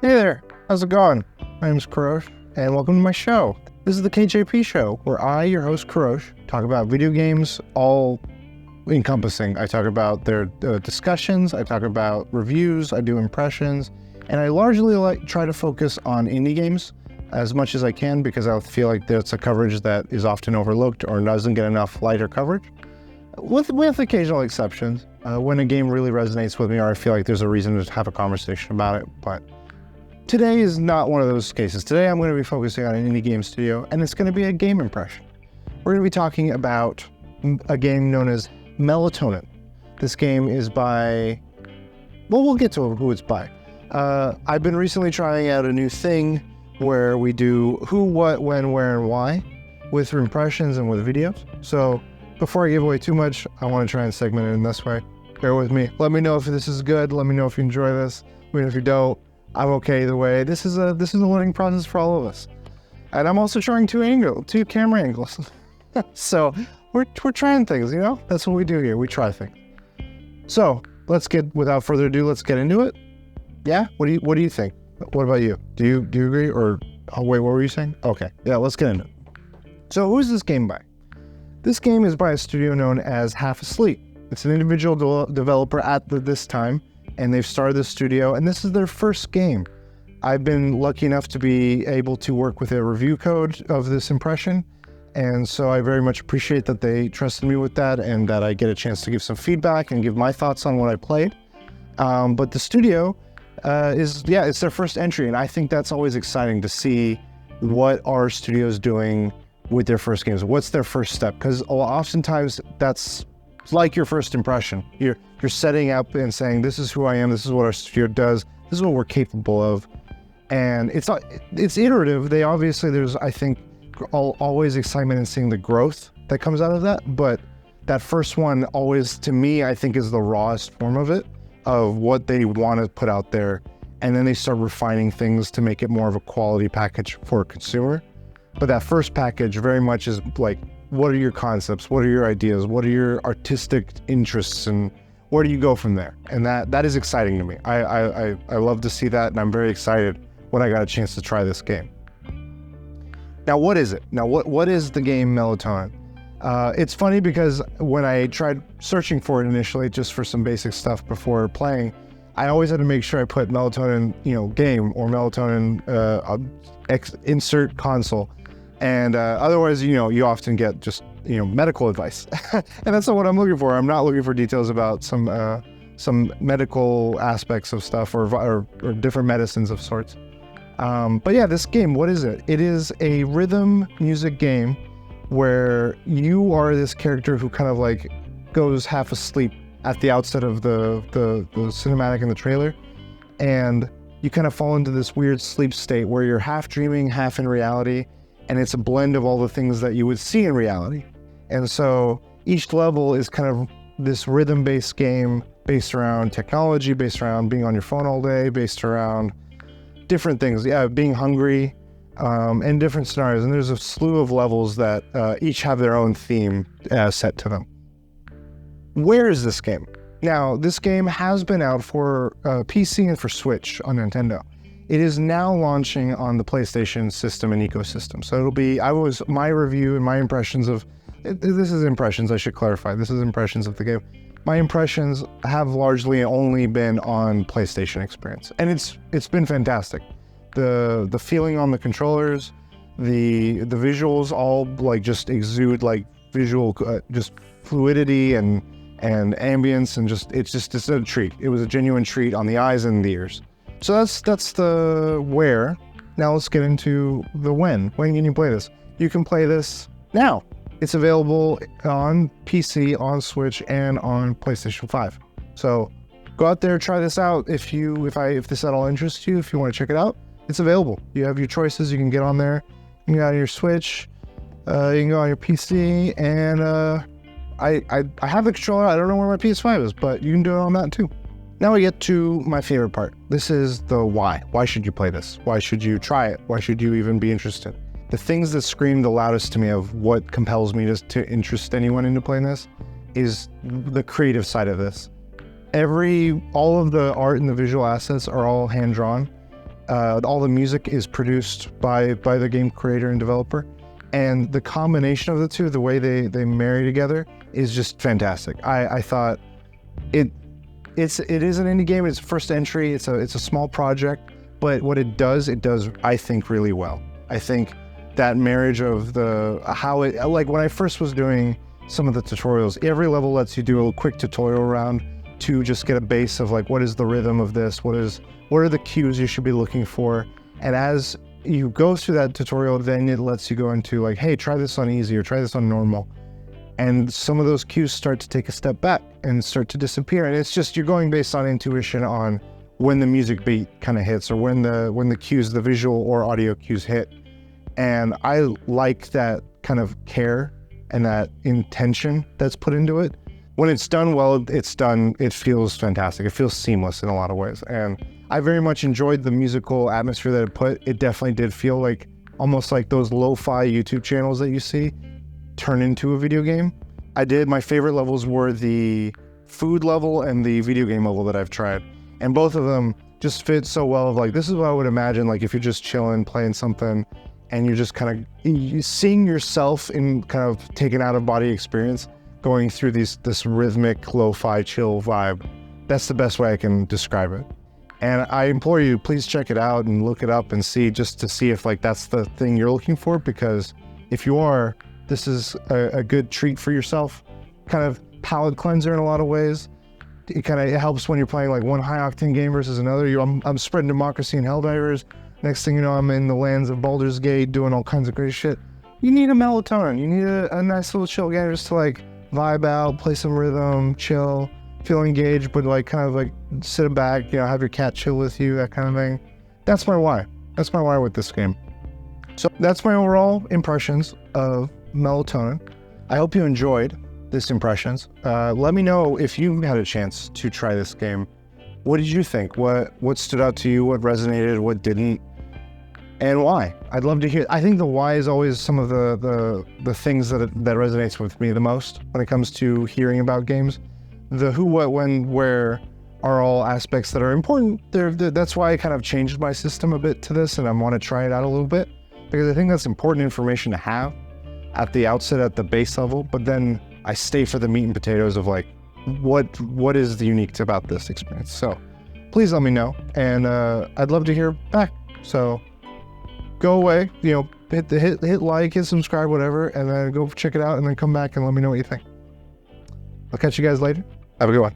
Hey there, how's it going? My name's Kurosh, and welcome to my show. This is the KJP show, where I, your host Kurosh, talk about video games, all encompassing. I talk about their discussions, I talk about reviews, I do impressions, and I largely try to focus on indie games as much as I can because I feel like that's a coverage that is often overlooked or doesn't get enough lighter coverage. With occasional exceptions, when a game really resonates with me or I feel like there's a reason to have a conversation about it, but today is not one of those cases. Today I'm going to be focusing on an indie game studio, and it's going to be a game impression. We're going to be talking about a game known as Melatonin. This game is by, well, we'll get to who it's by. I've been recently trying out a new thing where we do who, what, when, where, and why with impressions and with videos. So before I give away too much, I want to try and segment it in this way. Bear with me. Let me know if this is good. Let me know if you enjoy this. Even if you don't, I'm okay either way. This is a learning process for all of us. And I'm also trying two camera angles. So we're trying things, you know? That's what we do here. We try things. So without further ado, let's get into it. Yeah? What do you think? What about you? Do you agree? Or, oh wait, what were you saying? Okay. Yeah, let's get into it. So who is this game by? This game is by a studio known as Half Asleep. It's an individual developer at this time, and they've started this studio, and this is their first game. I've been lucky enough to be able to work with a review code of this impression, and so I very much appreciate that they trusted me with that and that I get a chance to give some feedback and give my thoughts on what I played. But the studio it's their first entry, and I think that's always exciting to see what our studio's doing with their first games. What's their first step? Because oftentimes that's like your first impression. You're setting up and saying, this is who I am, this is what our studio does, this is what we're capable of. And it's iterative. There's, I think, always excitement in seeing the growth that comes out of that. But that first one always, to me, I think is the rawest form of it, of what they want to put out there. And then they start refining things to make it more of a quality package for a consumer. But that first package very much is like, what are your concepts? What are your ideas? What are your artistic interests? And where do you go from there? And that is exciting to me. I love to see that, and I'm very excited when I got a chance to try this game. Now, what is it? Now, what is the game Melatonin? It's funny because when I tried searching for it initially, just for some basic stuff before playing, I always had to make sure I put Melatonin, game or Melatonin insert console. And otherwise, you often get just, medical advice. And that's not what I'm looking for. I'm not looking for details about some medical aspects of stuff or different medicines of sorts. But yeah, this game, what is it? It is a rhythm music game where you are this character who kind of like goes half asleep at the outset of the cinematic in the trailer. And you kind of fall into this weird sleep state where you're half dreaming, half in reality. And it's a blend of all the things that you would see in reality. And so each level is kind of this rhythm-based game based around technology, based around being on your phone all day, based around different things. Yeah, being hungry, and different scenarios. And there's a slew of levels that each have their own theme set to them. Where is this game? Now, this game has been out for PC and for Switch on Nintendo. It is now launching on the PlayStation system and ecosystem. So it'll be, my review and my impressions of, this is impressions, I should clarify. This is impressions of the game. My impressions have largely only been on PlayStation experience. And it's been fantastic. The feeling on the controllers, the visuals all like just exude like visual, just fluidity and ambience, and it's a treat. It was a genuine treat on the eyes and the ears. So that's the where. Now let's get into the when. When can you play this? You can play this now. It's available on PC, on Switch, and on PlayStation 5. So go out there, try this out. If this at all interests you, if you want to check it out, it's available. You have your choices. You can get on there. You can get on your Switch. You can go on your PC, and I have the controller. I don't know where my PS5 is, but you can do it on that too. Now we get to my favorite part. This is the why. Why should you play this? Why should you try it? Why should you even be interested? The things that scream the loudest to me of what compels me to interest anyone into playing this is the creative side of this. All of the art and the visual assets are all hand-drawn, All the music is produced by the game creator and developer. And the combination of the two, the way they marry together, is just fantastic. I thought it is an indie game. It's first entry. It's a small project, but what it does, I think, really well. I think that marriage of like when I first was doing some of the tutorials, every level lets you do a quick tutorial round to just get a base of like, what is the rhythm of this? What are the cues you should be looking for? And as you go through that tutorial, then it lets you go into like, hey, try this on easy or try this on normal. And some of those cues start to take a step back and start to disappear. And it's just, you're going based on intuition on when the music beat kind of hits or when the cues, the visual or audio cues hit. And I like that kind of care and that intention that's put into it. When it's done well, it feels fantastic. It feels seamless in a lot of ways. And I very much enjoyed the musical atmosphere that it put. It definitely did feel like almost like those lo-fi YouTube channels that you see turn into a video game. My favorite levels were the food level and the video game level that I've tried. And both of them just fit so well of like, this is what I would imagine, like if you're just chilling, playing something, and you're just kind of seeing yourself in kind of taken out of body experience, going through this rhythmic, lo-fi, chill vibe. That's the best way I can describe it. And I implore you, please check it out and look it up and see, just to see if like that's the thing you're looking for, because if you are, this is a good treat for yourself. Kind of palate cleanser in a lot of ways. It helps when you're playing like one high octane game versus another. I'm spreading democracy and Helldivers. Next thing you know, I'm in the lands of Baldur's Gate doing all kinds of great shit. You need a melatonin. You need a nice little chill game just to like vibe out, play some rhythm, chill, feel engaged, but like kind of like sit back, have your cat chill with you, that kind of thing. That's my why. That's my why with this game. So that's my overall impressions of Melatonin. I hope you enjoyed this impressions. Let me know if you had a chance to try this game. What did you think? What stood out to you? What resonated? What didn't? And why? I'd love to hear. I think the why is always some of the things that resonates with me the most when it comes to hearing about games. The who, what, when, where are all aspects that are important. That's why I kind of changed my system a bit to this, and I want to try it out a little bit, because I think that's important information to have at the outset, at the base level. But then I stay for the meat and potatoes of like, what is the unique about this experience? So please let me know, and I'd love to hear back. So go away, hit like, hit subscribe, whatever, and then go check it out, and then come back and let me know what you think. I'll catch you guys later. Have a good one.